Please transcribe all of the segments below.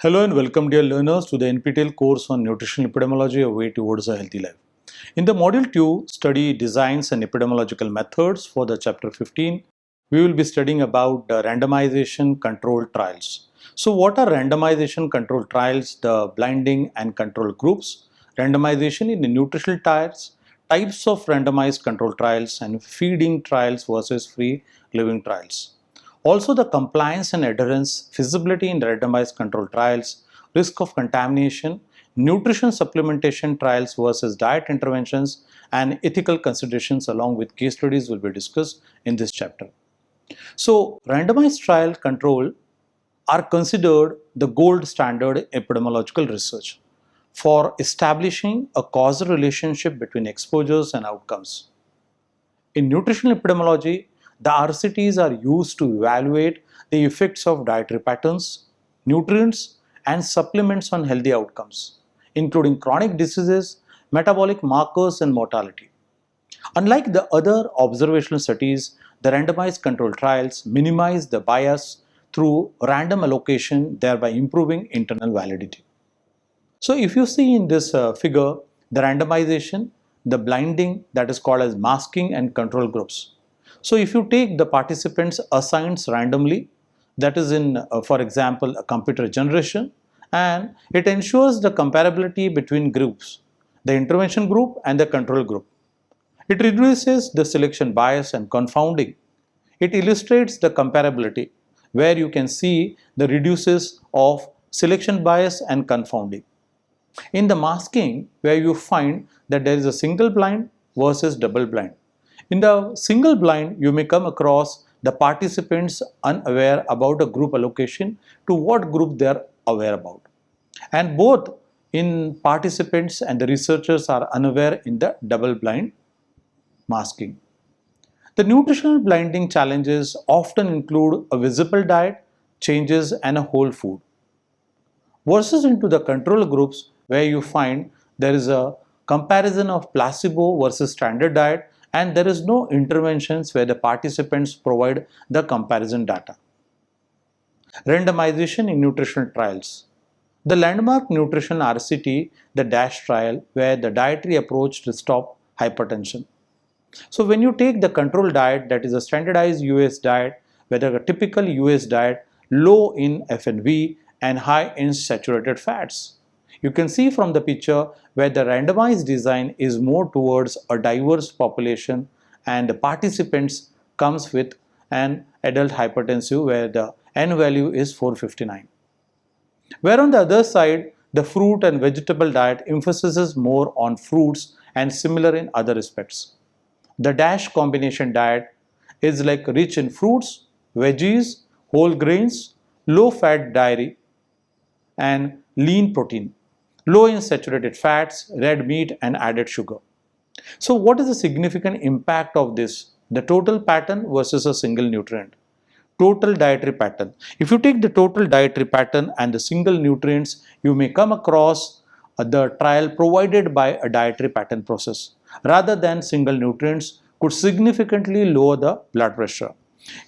Hello and welcome dear learners to the NPTEL course on Nutritional Epidemiology, A Way Towards a Healthy Life. In the Module 2, Study Designs and Epidemiological Methods for the Chapter 15, we will be studying about the randomization controlled trials. So what are randomization controlled trials, the blinding and control groups, randomization in the nutritional trials, types of randomized controlled trials and feeding trials versus free living trials. Also, the compliance and adherence, feasibility in randomized control trials, risk of contamination, nutrition supplementation trials versus diet interventions, and ethical considerations along with case studies will be discussed in this chapter. So, randomized trial control are considered the gold standard epidemiological research for establishing a causal relationship between exposures and outcomes. In nutritional epidemiology, the RCTs are used to evaluate the effects of dietary patterns, nutrients, and supplements on healthy outcomes, including chronic diseases, metabolic markers, and mortality. Unlike the other observational studies, the randomized controlled trials minimize the bias through random allocation, thereby improving internal validity. So if you see in this figure, the randomization, the blinding, that is called as masking, and control groups. So if you take the participants assigned randomly, that is in, for example, a computer generation, and it ensures the comparability between groups, the intervention group and the control group. It reduces the selection bias and confounding. It illustrates the comparability, where you can see the reduces of selection bias and confounding. In the masking, where you find that there is a single blind versus double blind. In the single blind, you may come across the participants unaware about a group allocation to what group they are aware about. And both in participants and the researchers are unaware in the double blind masking. The nutritional blinding challenges often include a visible diet, changes, and a whole food. Versus into the control groups, where you find there is a comparison of placebo versus standard diet, and there is no interventions where the participants provide the comparison data. Randomization in nutritional trials. The landmark nutrition RCT, the DASH trial, where the dietary approach to stop hypertension. So when you take the control diet, that is a standardized US diet, whether a typical US diet, low in FNV and high in saturated fats. You can see from the picture where the randomized design is more towards a diverse population, and the participants comes with an adult hypertensive where the N value is 459. Where on the other side, the fruit and vegetable diet emphasizes more on fruits and similar in other respects. The DASH combination diet is like rich in fruits, veggies, whole grains, low fat dairy, and lean protein, low in saturated fats, red meat, and added sugar. So what is the significant impact of this? The total pattern versus a single nutrient. Total dietary pattern. If you take the total dietary pattern and the single nutrients, you may come across the trial provided by a dietary pattern process rather than single nutrients could significantly lower the blood pressure.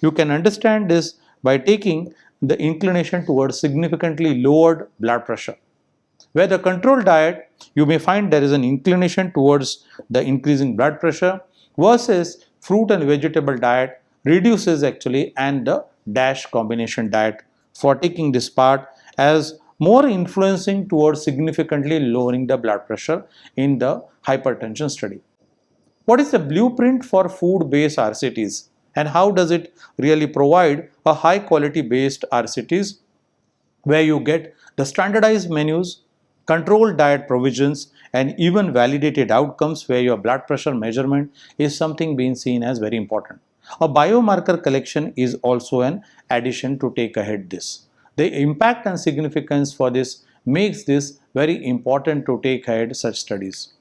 You can understand this by taking the inclination towards significantly lowered blood pressure. Where the control diet, you may find there is an inclination towards the increasing blood pressure versus fruit and vegetable diet reduces actually, and the DASH combination diet for taking this part as more influencing towards significantly lowering the blood pressure in the hypertension study. What is the blueprint for food-based RCTs and how does it really provide a high quality based RCTs where you get the standardized menus, controlled diet provisions, and even validated outcomes where your blood pressure measurement is something being seen as very important. A biomarker collection is also an addition to take ahead this. The impact and significance for this makes this very important to take ahead such studies.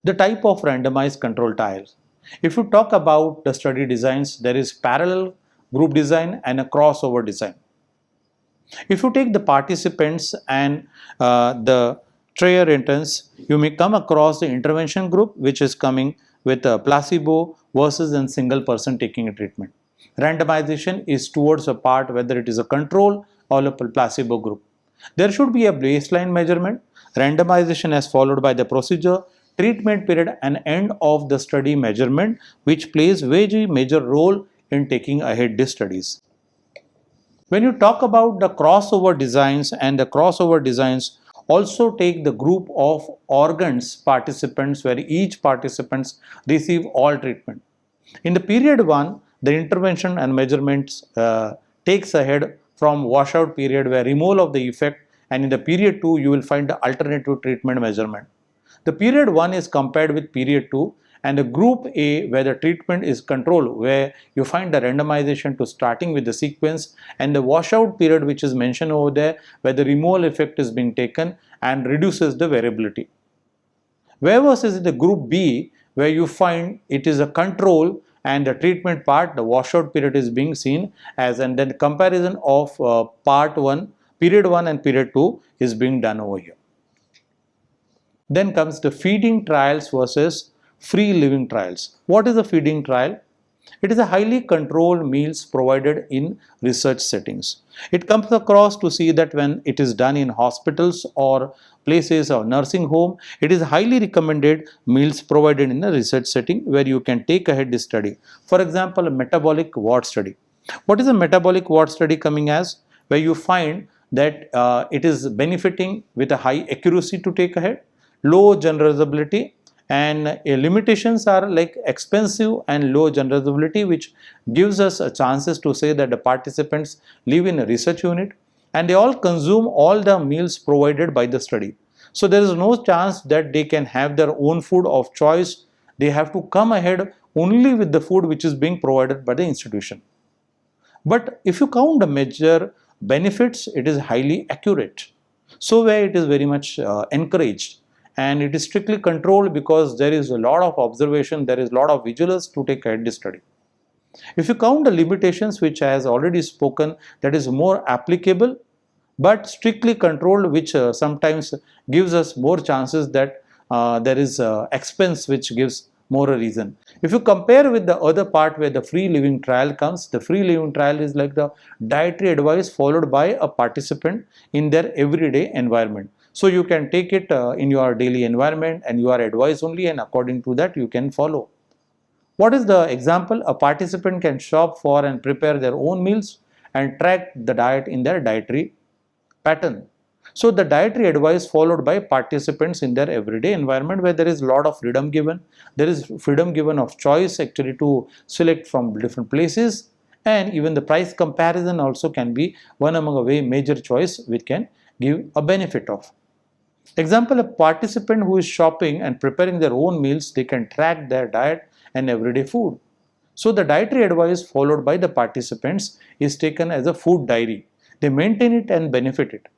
The type of randomized control trials. If you talk about the study designs, there is parallel group design and a crossover design. If you take the participants and the trial entrants, you may come across the intervention group which is coming with a placebo versus a single person taking a treatment. Randomization is towards a part whether it is a control or a placebo group. There should be a baseline measurement, randomization as followed by the procedure, treatment period and end of the study measurement, which plays very major role in taking ahead the studies. When you talk about the crossover designs, and the crossover designs also take the group of organs participants where each participants receive all treatment. In the period 1, the intervention and measurements takes ahead from washout period where removal of the effect, and in the period 2 you will find the alternative treatment measurement. The period 1 is compared with period 2, and the group A where the treatment is controlled where you find the randomization to starting with the sequence, and the washout period which is mentioned over there where the removal effect is being taken and reduces the variability. Whereas is the group B where you find it is a control and the treatment part, the washout period is being seen as, and then comparison of part 1, period 1 and period 2 is being done over here. Then comes the feeding trials versus free living trials. What is a feeding trial? It is a highly controlled meals provided in research settings. It comes across to see that when it is done in hospitals or places or nursing home, it is highly recommended meals provided in a research setting where you can take ahead this study. For example, a metabolic ward study. What is a metabolic ward study coming as? Where you find that it is benefiting with a high accuracy to take ahead, low generalizability, and limitations are like expensive and low generalizability, which gives us a chances to say that the participants live in a research unit and they all consume all the meals provided by the study. So there is no chance that they can have their own food of choice. They have to come ahead only with the food which is being provided by the institution. But if you count the major benefits, it is highly accurate. So where it is very much encouraged, and it is strictly controlled because there is a lot of observation, there is a lot of vigilance to take ahead this study. If you count the limitations which I has already spoken, that is more applicable, but strictly controlled, which sometimes gives us more chances that there is expense which gives more a reason. If you compare with the other part where the free living trial comes, the free living trial is like the dietary advice followed by a participant in their everyday environment. So you can take it in your daily environment and you are advised only, and according to that you can follow. What is the example? A participant can shop for and prepare their own meals and track the diet in their dietary pattern. So the dietary advice followed by participants in their everyday environment where there is a lot of freedom given. There is freedom given of choice actually to select from different places, and even the price comparison also can be one among a very major choice which can give a benefit of. Example, a participant who is shopping and preparing their own meals, they can track their diet and everyday food. So the dietary advice followed by the participants is taken as a food diary. They maintain it and benefit it.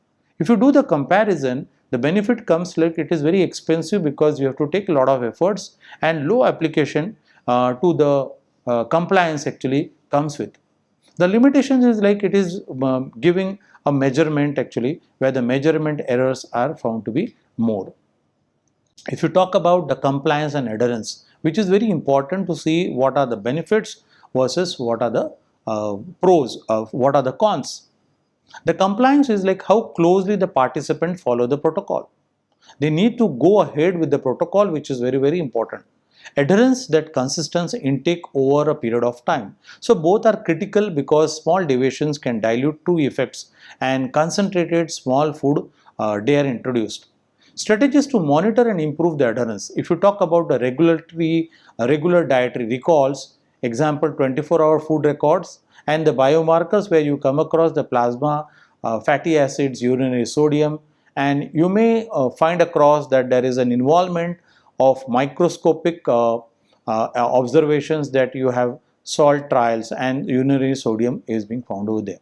If you do the comparison, the benefit comes like it is very expensive because you have to take a lot of efforts, and low application to the compliance actually comes with. The limitations is like it is giving a measurement actually where the measurement errors are found to be more. If you talk about the compliance and adherence, which is very important to see what are the benefits versus what are the pros, what are the cons. The compliance is like how closely the participants follow the protocol. They need to go ahead with the protocol, which is very, very important. Adherence, that consistent intake over a period of time. So both are critical because small deviations can dilute true effects, and concentrated small food they are introduced. Strategies to monitor and improve the adherence. If you talk about the regular dietary recalls, example 24-hour food records, and the biomarkers where you come across the plasma, fatty acids, urinary sodium, and you may find across that there is an involvement of microscopic observations that you have salt trials and urinary sodium is being found over there.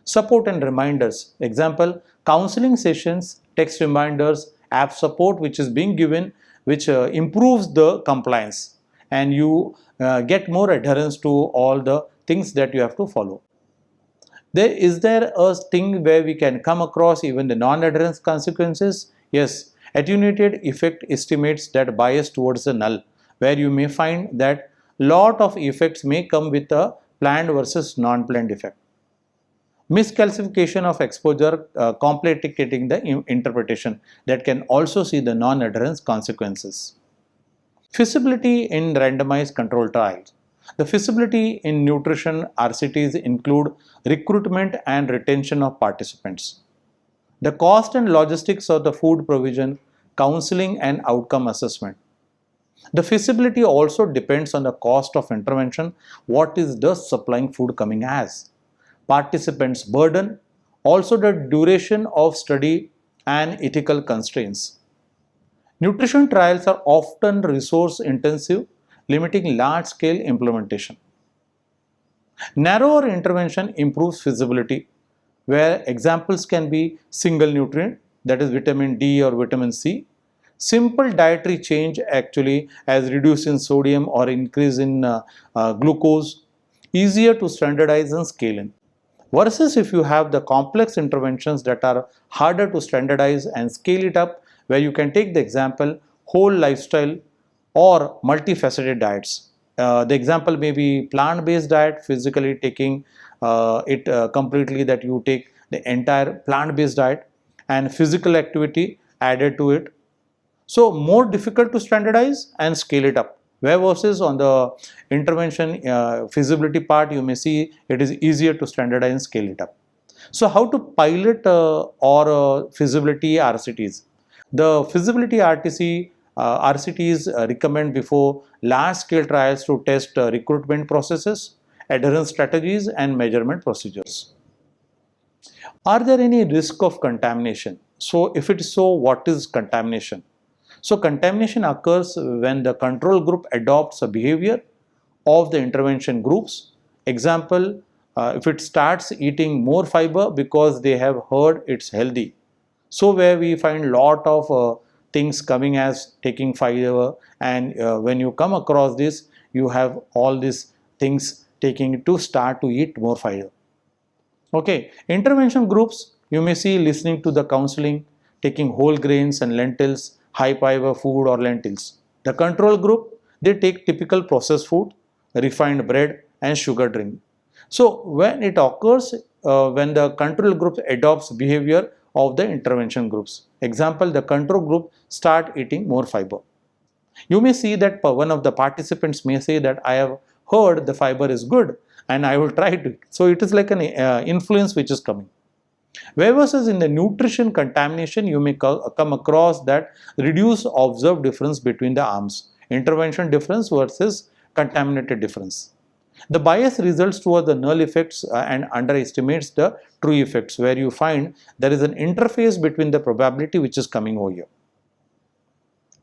Support and reminders. Example, counseling sessions, text reminders, app support which is being given, which improves the compliance, and you get more adherence to all the things that you have to follow. Is there a thing where we can come across even the non-adherence consequences? Yes, attenuated effect estimates that bias towards the null, where you may find that lot of effects may come with a planned versus non-planned effect. Misclassification of exposure, complicating the interpretation that can also see the non-adherence consequences. Feasibility in randomized control trials. The feasibility in nutrition RCTs include recruitment and retention of participants, the cost and logistics of the food provision, counseling and outcome assessment. The feasibility also depends on the cost of intervention, what is the supplying food coming as, participants' burden, also the duration of study and ethical constraints. Nutrition trials are often resource intensive, limiting large scale implementation. Narrower intervention improves feasibility, where examples can be single nutrient, that is vitamin D or vitamin C. Simple dietary change actually as reduce in sodium or increase in glucose, easier to standardize and scale in. Versus if you have the complex interventions that are harder to standardize and scale it up, where you can take the example whole lifestyle or multifaceted diets. The example may be plant-based diet, physically taking it completely, that you take the entire plant-based diet and physical activity added to it. So more difficult to standardize and scale it up. Where versus on the intervention feasibility part, you may see it is easier to standardize and scale it up. So how to pilot or feasibility RCTs? The feasibility RCTs recommend before large scale trials to test recruitment processes, adherence strategies and measurement procedures. Are there any risk of contamination? So if it is so, what is contamination? So contamination occurs when the control group adopts a behavior of the intervention groups. Example, if it starts eating more fiber because they have heard it's healthy. So where we find lot of things coming as taking fiber, and when you come across this, you have all these things taking to start to eat more fiber. Okay, intervention groups, you may see listening to the counseling, taking whole grains and lentils, high fiber food or lentils. The control group, they take typical processed food, refined bread and sugar drink. So when it occurs, when the control group adopts behavior of the intervention groups. Example, the control group start eating more fiber. You may see that one of the participants may say that I have heard the fiber is good and I will try to. So it is like an influence which is coming. Whereas in the nutrition contamination, you may come across that reduced observed difference between the arms, intervention difference versus contaminated difference. The bias results towards the null effects and underestimates the true effects, where you find there is an interface between the probability which is coming over here.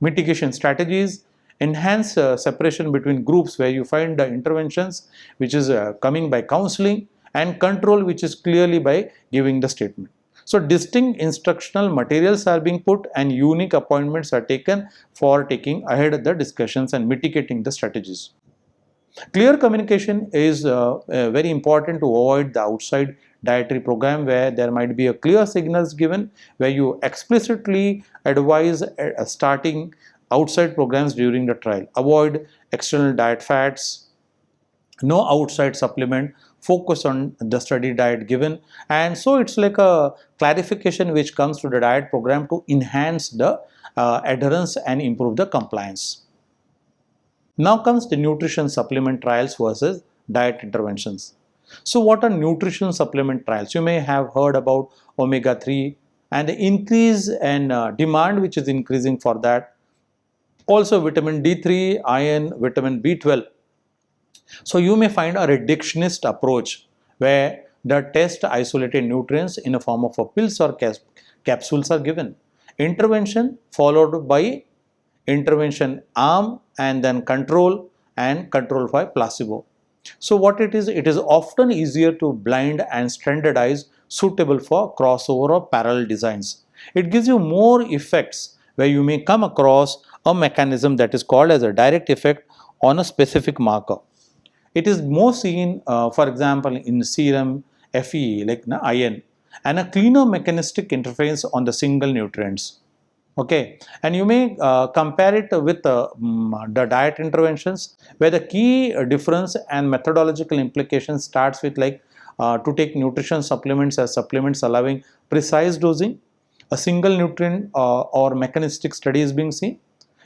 Mitigation strategies enhance separation between groups, where you find the interventions which is coming by counseling and control which is clearly by giving the statement. So distinct instructional materials are being put and unique appointments are taken for taking ahead the discussions and mitigating the strategies. Clear communication is very important to avoid the outside dietary program, where there might be a clear signals given, where you explicitly advise starting outside programs during the trial. Avoid external diet fads, no outside supplement, focus on the study diet given, and so it's like a clarification which comes to the diet program to enhance the adherence and improve the compliance. Now comes the nutrition supplement trials versus diet interventions. So what are nutrition supplement trials? You may have heard about omega-3 and the increase and demand which is increasing for that. Also vitamin D3, iron, vitamin B12. So you may find a reductionist approach where the test isolated nutrients in a form of a pills or capsules are given. Intervention followed by intervention arm and then control and control by placebo. So what it is often easier to blind and standardize, suitable for crossover or parallel designs. It gives you more effects where you may come across a mechanism that is called as a direct effect on a specific marker. It is more seen, for example, in serum, Fe, like iron, and a cleaner mechanistic interface on the single nutrients. Okay, and you may compare it with the diet interventions, where the key difference and methodological implication starts with like to take nutrition supplements as supplements allowing precise dosing. A single nutrient or mechanistic study is being seen,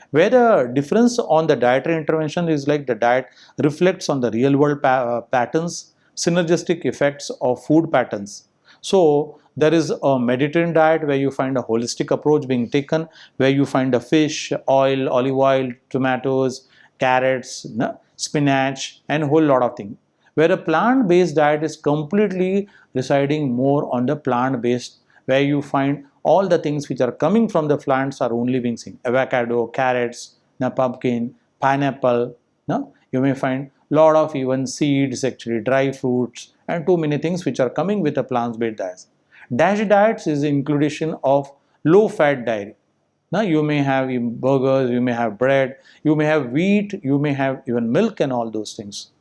where the difference on the dietary intervention is like the diet reflects on the real world patterns, synergistic effects of food patterns. So there is a Mediterranean diet where you find a holistic approach being taken, where you find a fish, oil, olive oil, tomatoes, carrots, spinach, and a whole lot of things. Where a plant-based diet is completely residing more on the plant-based, where you find all the things which are coming from the plants are only being seen. Avocado, carrots, pumpkin, pineapple. You may find lot of even seeds, actually dry fruits, and too many things which are coming with a plant-based diet. Dash diets is the inclusion of low-fat diet. Now you may have burgers, you may have bread, you may have wheat, you may have even milk and all those things.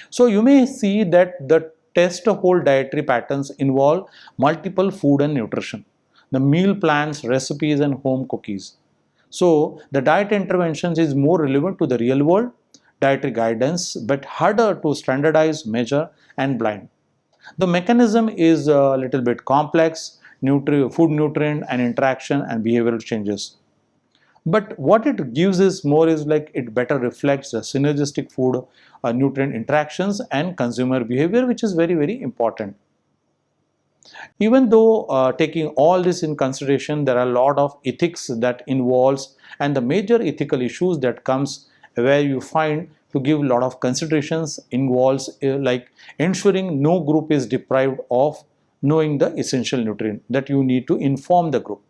So you may see that the test whole dietary patterns involve multiple food and nutrition, the meal plans, recipes, and home cookies. So the diet interventions is more relevant to the real world dietary guidance, but harder to standardize, measure, and blind. The mechanism is a little bit complex, food nutrient and interaction and behavioral changes. But what it gives is more is like it better reflects the synergistic food nutrient interactions and consumer behavior, which is very, very important. Even though taking all this in consideration, there are a lot of ethics that involves, and the major ethical issues that comes where you find to give a lot of considerations involves like ensuring no group is deprived of knowing the essential nutrient, that you need to inform the group.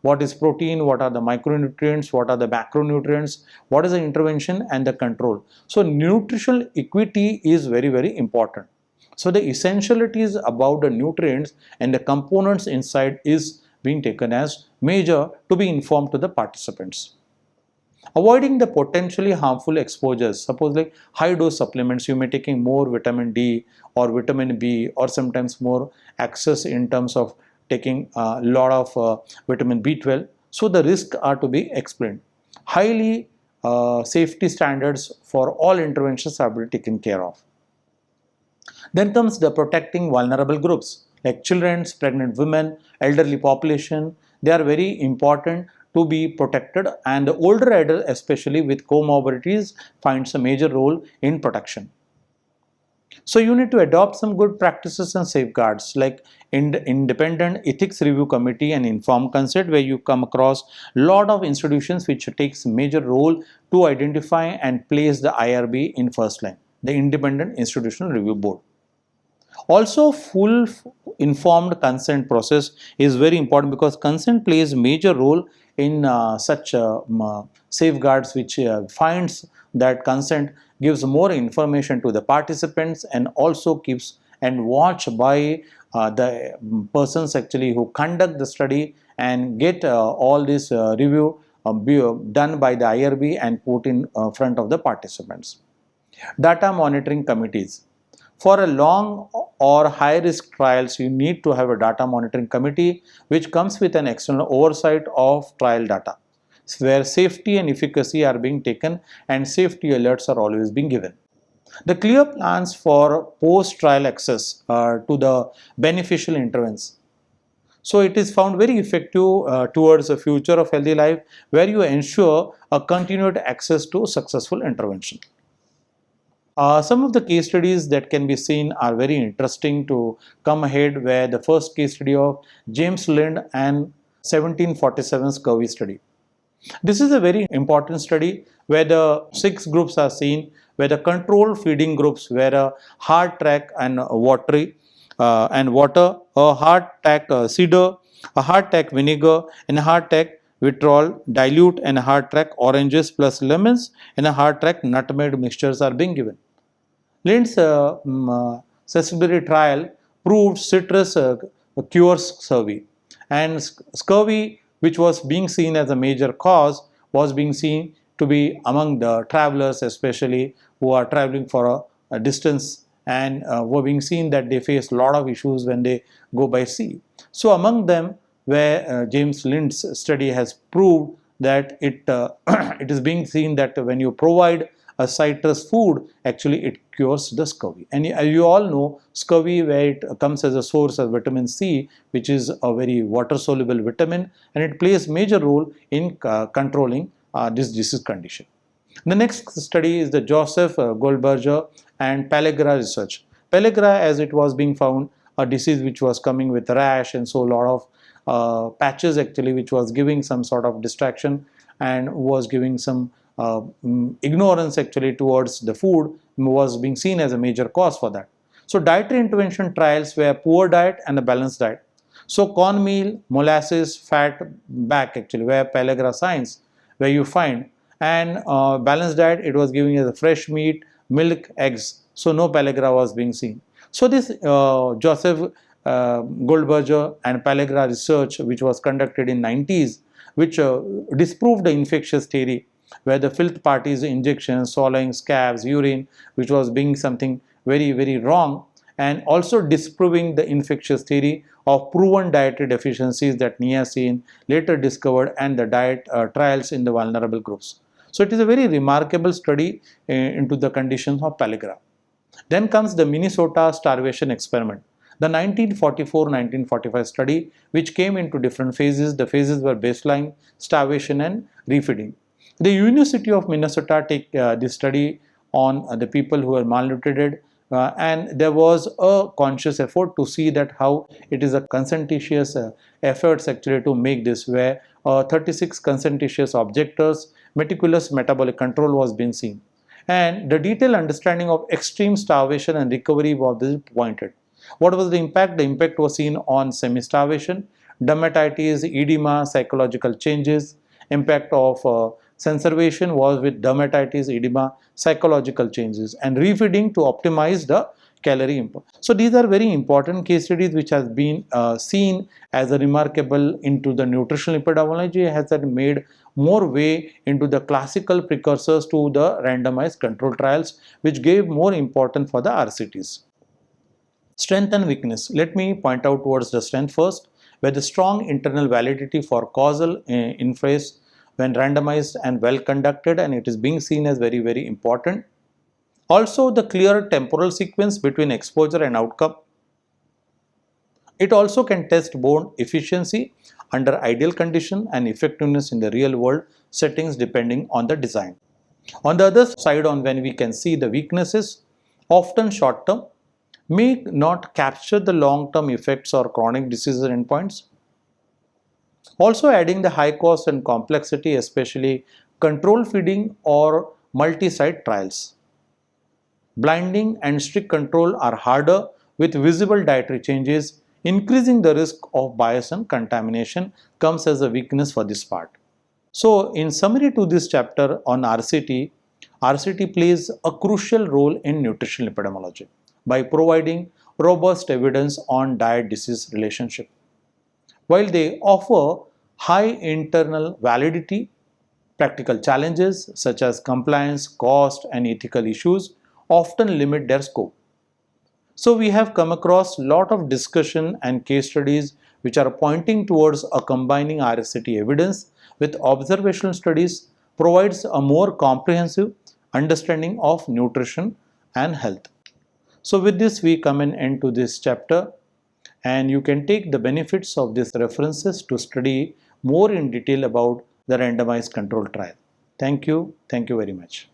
What is protein, what are the micronutrients, what are the macronutrients, what is the intervention and the control. So nutritional equity is very, very important. So the essentialities about the nutrients and the components inside is being taken as major to be informed to the participants. Avoiding the potentially harmful exposures, suppose like high dose supplements, you may taking more vitamin D or vitamin B or sometimes more access in terms of taking a lot of vitamin B12. So the risks are to be explained. Highly safety standards for all interventions are being taken care of. Then comes the protecting vulnerable groups like children, pregnant women, elderly population. They are very important to be protected, and the older adult, especially with comorbidities, finds a major role in protection. So you need to adopt some good practices and safeguards like independent ethics review committee and informed consent, where you come across a lot of institutions which takes major role to identify and place the IRB in first line, the independent institutional review board. Also, full informed consent process is very important, because consent plays major role in such safeguards, which finds that consent gives more information to the participants and also keeps and watch by the persons actually who conduct the study and get all this review done by the IRB and put in front of the participants. Data monitoring committees. For a long or high risk trials, you need to have a data monitoring committee which comes with an external oversight of trial data, where safety and efficacy are being taken and safety alerts are always being given. The clear plans for post-trial access to the beneficial interventions. So it is found very effective towards a future of healthy life, where you ensure a continued access to successful intervention. Some of the case studies that can be seen are very interesting to come ahead, where the first case study of James Lind and 1747 scurvy study. This is a very important study where the 6 groups are seen, where the control feeding groups were a hard tack and water, a hard tack cider, a hard tack vinegar, and a hard tack vitriol dilute, and a hard tack oranges plus lemons, and a hard tack nutmeg mixtures are being given. Lind's accessibility trial proved citrus cures scurvy, and scurvy, which was being seen as a major cause, was being seen to be among the travelers, especially who are traveling for a distance, and were being seen that they face a lot of issues when they go by sea. So among them, where James Lind's study has proved that it it is being seen that when you provide a citrus food, actually it cures the scurvy. And you all know scurvy, where it comes as a source of vitamin C, which is a very water soluble vitamin, and it plays major role in controlling this disease condition. The next study is the Joseph Goldberger and Pellegra research. Pellegra, as it was being found a disease which was coming with rash, and so a lot of patches actually, which was giving some sort of distraction and was giving some ignorance actually towards the food, was being seen as a major cause for that. So dietary intervention trials were poor diet and a balanced diet. So cornmeal, molasses, fat back actually where Pellegra signs, where you find, and balanced diet, it was giving as a fresh meat, milk, eggs. So no Pellegra was being seen. So this Joseph Goldberger and Pellegra research, which was conducted in 90s, which disproved the infectious theory, where the filth parties, injections, swallowing scabs, urine, which was being something very, very wrong, and also disproving the infectious theory of proven dietary deficiencies that niacin later discovered, and the diet trials in the vulnerable groups. So it is a very remarkable study into the conditions of Pellegra. Then comes the Minnesota starvation experiment, the 1944-1945 study, which came into different phases. The phases were baseline, starvation, and refeeding. The University of Minnesota take this study on the people who were malnutrited, and there was a conscious effort to see that how it is a conscientious efforts actually to make this, where 36 conscientious objectors, meticulous metabolic control was being seen, and the detailed understanding of extreme starvation and recovery was pointed. What was the impact? The impact was seen on semi-starvation, dermatitis, edema, psychological changes. Impact of conservation was with dermatitis, edema, psychological changes, and refeeding to optimize the calorie input. So these are very important case studies which has been seen as a remarkable into the nutritional epidemiology, has made more way into the classical precursors to the randomized control trials, which gave more importance for the RCTs. Strength and weakness. Let me point out towards the strength first, where the strong internal validity for causal inference when randomized and well conducted, and it is being seen as very, very important. Also, the clear temporal sequence between exposure and outcome. It also can test both efficiency under ideal condition and effectiveness in the real world settings depending on the design. On the other side, on when we can see the weaknesses, often short term, may not capture the long term effects or chronic diseases endpoints. Also adding the high cost and complexity, especially control feeding or multi-site trials. Blinding and strict control are harder with visible dietary changes. Increasing the risk of bias and contamination comes as a weakness for this part. So in summary to this chapter on RCT, RCT plays a crucial role in nutritional epidemiology by providing robust evidence on diet-disease relationship. While they offer high internal validity, practical challenges such as compliance, cost, and ethical issues often limit their scope. So we have come across a lot of discussion and case studies which are pointing towards a combining RCT evidence with observational studies provides a more comprehensive understanding of nutrition and health. So with this we come an end to this chapter, and you can take the benefits of these references to study more in detail about the randomized control trial. Thank you very much.